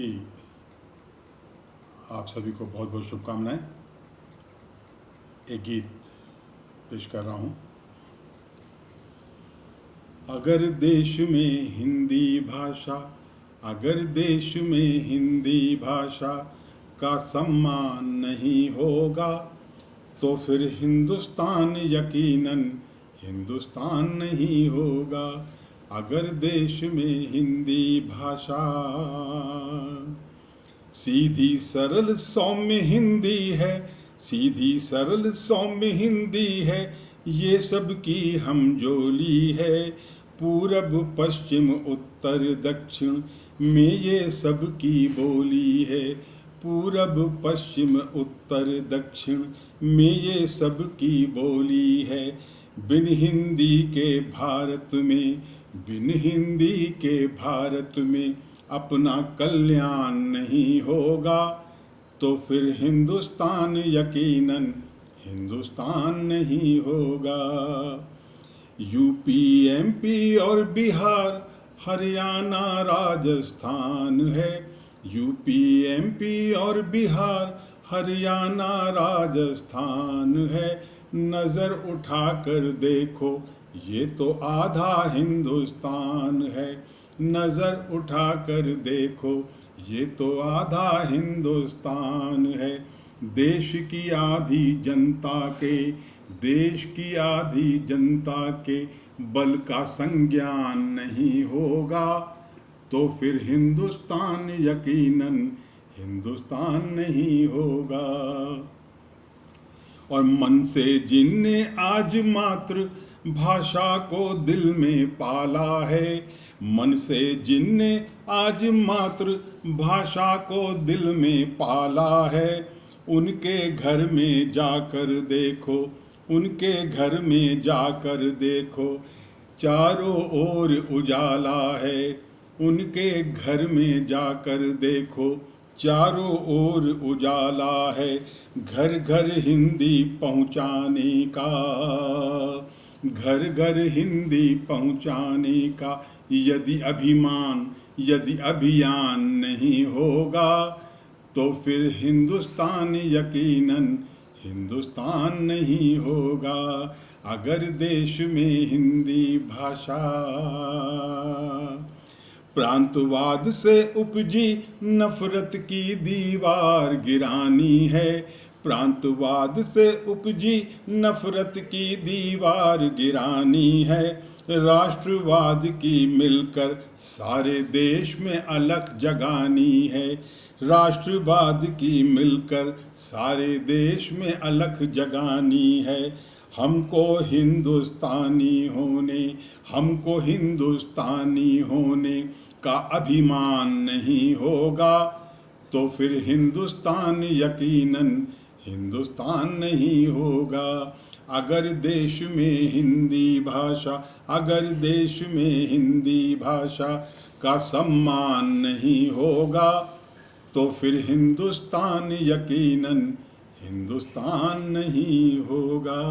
की आप सभी को बहुत बहुत शुभकामनाएं। एक गीत पेश कर रहा हूँ। अगर देश में हिंदी भाषा, अगर देश में हिंदी भाषा का सम्मान नहीं होगा तो फिर हिंदुस्तान यकीनन हिंदुस्तान नहीं होगा। अगर देश में हिंदी भाषा सीधी सरल सौम्य हिंदी है, सीधी सरल सौम्य हिंदी है, ये सब की हमजोली है। पूरब पश्चिम उत्तर दक्षिण में ये सब की बोली है। पूरब पश्चिम उत्तर दक्षिण में ये सब की बोली है। बिन हिंदी के भारत में, बिन हिंदी के भारत में अपना कल्याण नहीं होगा तो फिर हिंदुस्तान यकीनन हिंदुस्तान नहीं होगा। यूपी एमपी और बिहार हरियाणा राजस्थान है। यूपी एमपी और बिहार हरियाणा राजस्थान है। नज़र उठाकर देखो ये तो आधा हिंदुस्तान है। नज़र उठाकर देखो ये तो आधा हिंदुस्तान है। देश की आधी जनता के, देश की आधी जनता के बल का संज्ञान नहीं होगा तो फिर हिंदुस्तान यकीनन हिंदुस्तान नहीं होगा। और मन से जिनने आज मात्र भाषा को दिल में पाला है, मन से जिनने आज मात्र भाषा को दिल में पाला है, उनके घर में जाकर देखो, उनके घर में जाकर देखो चारों ओर उजाला है। उनके घर में जाकर देखो चारों ओर उजाला है। घर घर हिंदी पहुँचाने का, घर घर हिंदी पहुँचाने का यदि अभिमान, यदि अभियान नहीं होगा तो फिर हिंदुस्तान यकीनन हिंदुस्तान नहीं होगा। अगर देश में हिंदी भाषा प्रांतवाद से उपजी नफरत की दीवार गिरानी है, प्रांतवाद से उपजी नफरत की दीवार गिरानी है। राष्ट्रवाद की मिलकर सारे देश में अलख जगानी है। राष्ट्रवाद की मिलकर सारे देश में अलख जगानी है। हमको हिंदुस्तानी होने, हमको हिंदुस्तानी होने का अभिमान नहीं होगा तो फिर हिंदुस्तान यकीनन हिंदुस्तान नहीं होगा। अगर देश में हिंदी भाषा, अगर देश में हिंदी भाषा का सम्मान नहीं होगा तो फिर हिंदुस्तान यकीनन हिंदुस्तान नहीं होगा।